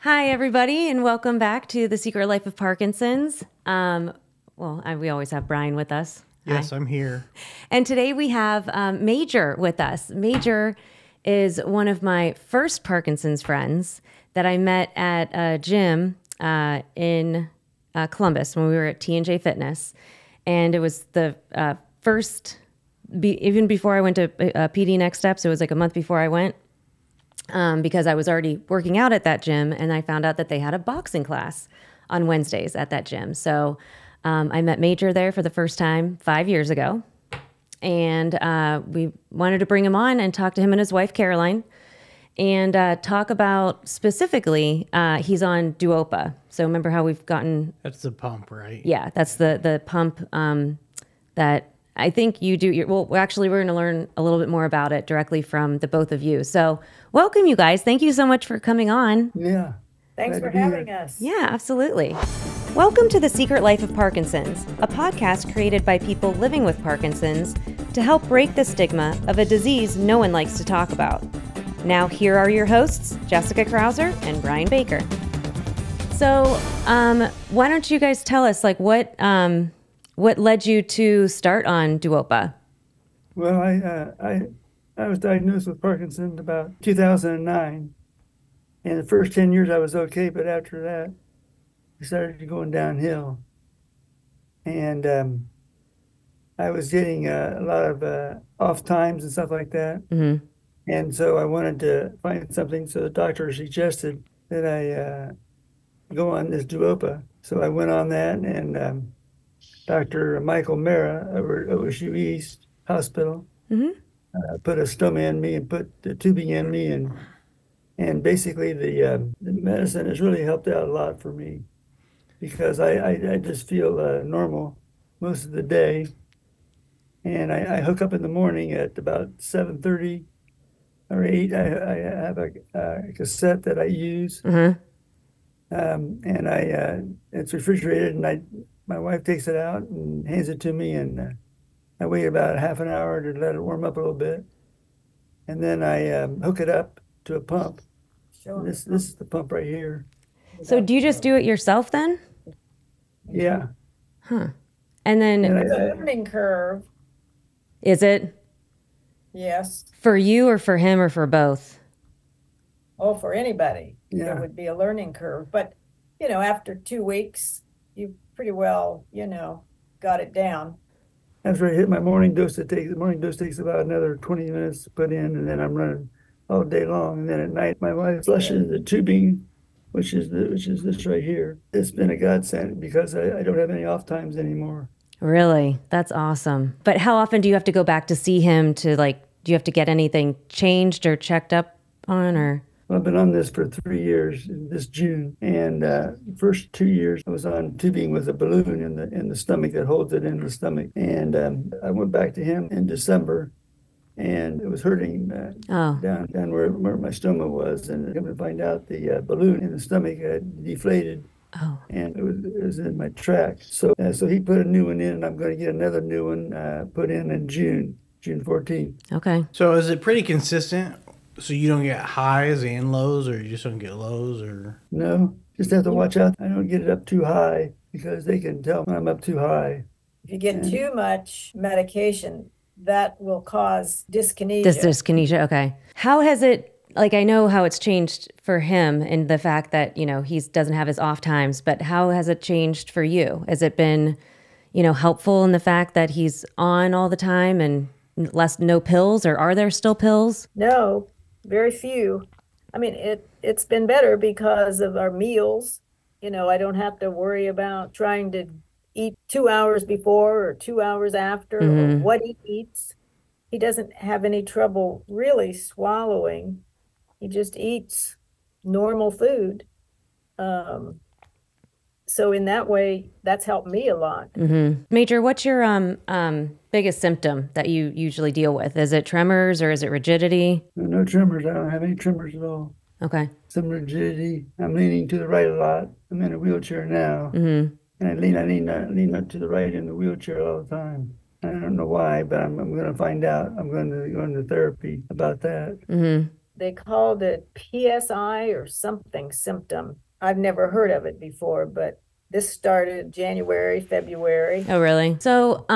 Hi, everybody, and welcome back to The Secret Life of Parkinson's. We always have Brian with us. Yes, Hi. I'm here. And today we have Major with us. Major is one of my first Parkinson's friends that I met at a gym in Columbus when we were at T&J Fitness. And it was the first, even before I went to PD Next Steps, it was like a month before I went. Because I was already working out at that gym, and I found out that they had a boxing class on Wednesdays at that gym. So I met Major there for the first time 5 years ago, and we wanted to bring him on and talk to him and his wife, Caroline, and talk about specifically, he's on Duopa. So remember how we've gotten... That's the pump, right? Yeah, that's the pump that I think you do. Actually, we're going to learn a little bit more about it directly from the both of you. So welcome, you guys. Thank you so much for coming on. Yeah. Thanks for having us. Yeah, absolutely. Welcome to The Secret Life of Parkinson's, a podcast created by people living with Parkinson's to help break the stigma of a disease no one likes to talk about. Now, here are your hosts, Jessica Krauser and Brian Baker. So why don't you guys tell us, what led you to start on Duopa? Well, I was diagnosed with Parkinson about 2009. And the first 10 years I was okay, but after that, I started going downhill. And I was getting a lot of off times and stuff like that. Mm-hmm. And so I wanted to find something. So the doctor suggested that I go on this Duopa. So I went on that, and Dr. Michael Mara over at OSU East Hospital put a stoma in me and put the tubing in me, and basically the medicine has really helped out a lot for me because I just feel normal most of the day, and I hook up in the morning at about 7:30 or 8. I have a cassette that I use, and it's refrigerated, and my wife takes it out and hands it to me, and I wait about half an hour to let it warm up a little bit. And then I hook it up to a pump. This is the pump right here. So do you just do it yourself then? Yeah. Huh. And then... It's a learning curve. Is it? Yes. For you or for him or for both? Oh, for anybody. Yeah. There would be a learning curve. But, after 2 weeks, you pretty well, got it down. After I hit my morning dose, the morning dose takes about another 20 minutes to put in, and then I'm running all day long. And then at night, my wife flushes the tubing, which is this right here. It's been a godsend because I don't have any off times anymore. Really? That's awesome. But how often do you have to go back to see him to do you have to get anything changed or checked up on, or? Well, I've been on this for 3 years this June, and the first 2 years I was on tubing with a balloon in the stomach that holds it in the stomach. And I went back to him in December, and it was hurting down where my stoma was, and come to find out the balloon in the stomach had deflated. Oh. And it was in my tract. So he put a new one in, and I'm going to get another new one put in June 14th. Okay. So is it pretty consistent? So you don't get highs and lows, or you just don't get lows, or? No, just have to watch out. I don't get it up too high because they can tell when I'm up too high. If you get too much medication, that will cause dyskinesia. Dyskinesia, okay. How has it, I know how it's changed for him and the fact that, he doesn't have his off times, but how has it changed for you? Has it been, helpful in the fact that he's on all the time and no pills, or are there still pills? No. Very few. I mean, it's been better because of our meals. I don't have to worry about trying to eat 2 hours before or 2 hours after or what he eats. He doesn't have any trouble really swallowing. He just eats normal food. So in that way, that's helped me a lot. Mm-hmm. Major, what's your biggest symptom that you usually deal with? Is it tremors or is it rigidity? No tremors. I don't have any tremors at all. Okay. Some rigidity. I'm leaning to the right a lot. I'm in a wheelchair now. Mm-hmm. And I lean up to the right in the wheelchair all the time. I don't know why, but I'm going to find out. I'm going to go into therapy about that. Mm-hmm. they called it PSI or something symptom. I've never heard of it before, but this started January, February. Oh, really? So,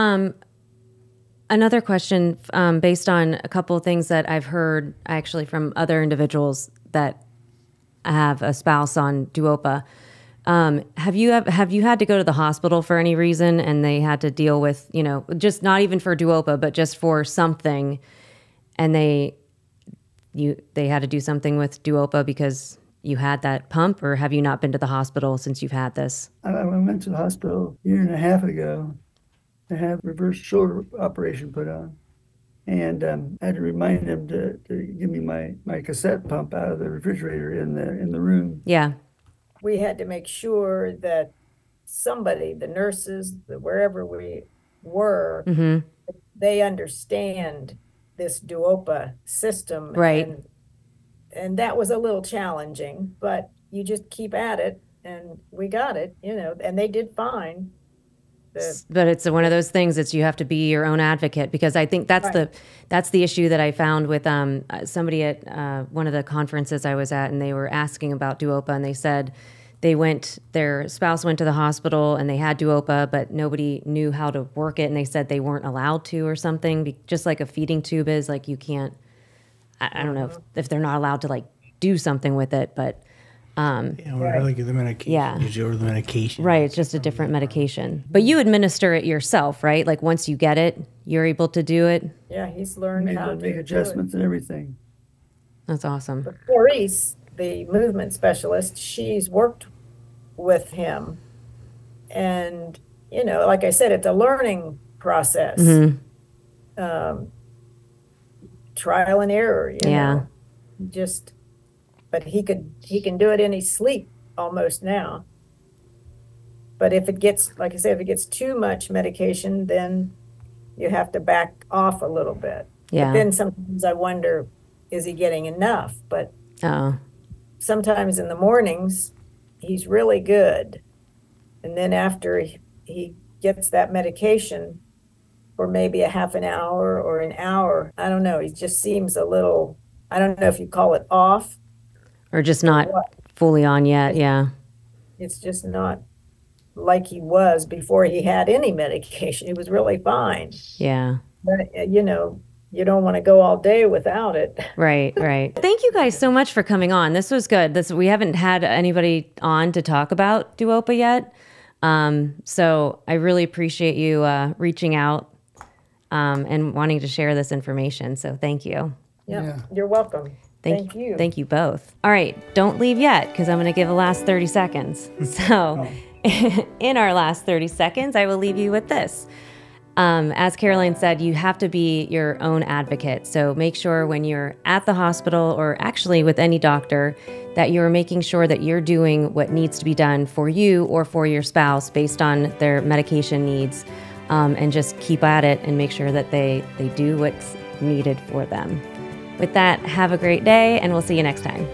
another question, based on a couple of things that I've heard actually from other individuals that have a spouse on Duopa. Have you had to go to the hospital for any reason, and they had to deal with, you know, just not even for Duopa, but just for something, and they had to do something with Duopa because you had that pump, or have you not been to the hospital since you've had this? I went to the hospital a year and a half ago to have reverse shoulder operation put on. And I had to remind them to give me my cassette pump out of the refrigerator in the room. Yeah. We had to make sure that somebody, the nurses, wherever we were, they understand this Duopa system. Right. And that was a little challenging, but you just keep at it, and we got it, you know, and they did fine. But it's one of those things that you have to be your own advocate, because I think that's the issue that I found with somebody at one of the conferences I was at, and they were asking about Duopa, and they said their spouse went to the hospital and they had Duopa, but nobody knew how to work it, and they said they weren't allowed to or something, just like a feeding tube is, like you can't. I don't know if they're not allowed to like do something with it, but. Yeah, we're really get the medication. Yeah. You order the medication. Right, it's just a different medication. But you administer it yourself, right? Like once you get it, you're able to do it. Yeah, he's learned how to make adjustments and everything. That's awesome. But Maurice, the movement specialist, she's worked with him. And, you know, like I said, it's a learning process. Trial and error, you know. Just, but he can do it in his sleep almost now. But if it gets, like I said, if it gets too much medication, then you have to back off a little bit. Yeah. But then sometimes I wonder, is he getting enough? But sometimes in the mornings, he's really good. And then after he gets that medication for maybe a half an hour or an hour, I don't know, he just seems a little, I don't know if you call it off. Or just not fully on yet, yeah. It's just not like he was before he had any medication. He was really fine. Yeah. But, you know, you don't want to go all day without it. Right. Thank you guys so much for coming on. This was good. We haven't had anybody on to talk about Duopa yet. So I really appreciate you reaching out and wanting to share this information. So thank you. Yeah. You're welcome. Thank you. Thank you both. All right, don't leave yet, because I'm going to give the last 30 seconds. So in our last 30 seconds, I will leave you with this. As Caroline said, you have to be your own advocate. So make sure when you're at the hospital, or actually with any doctor, that you're making sure that you're doing what needs to be done for you or for your spouse based on their medication needs, and just keep at it and make sure that they do what's needed for them. With that, have a great day, and we'll see you next time.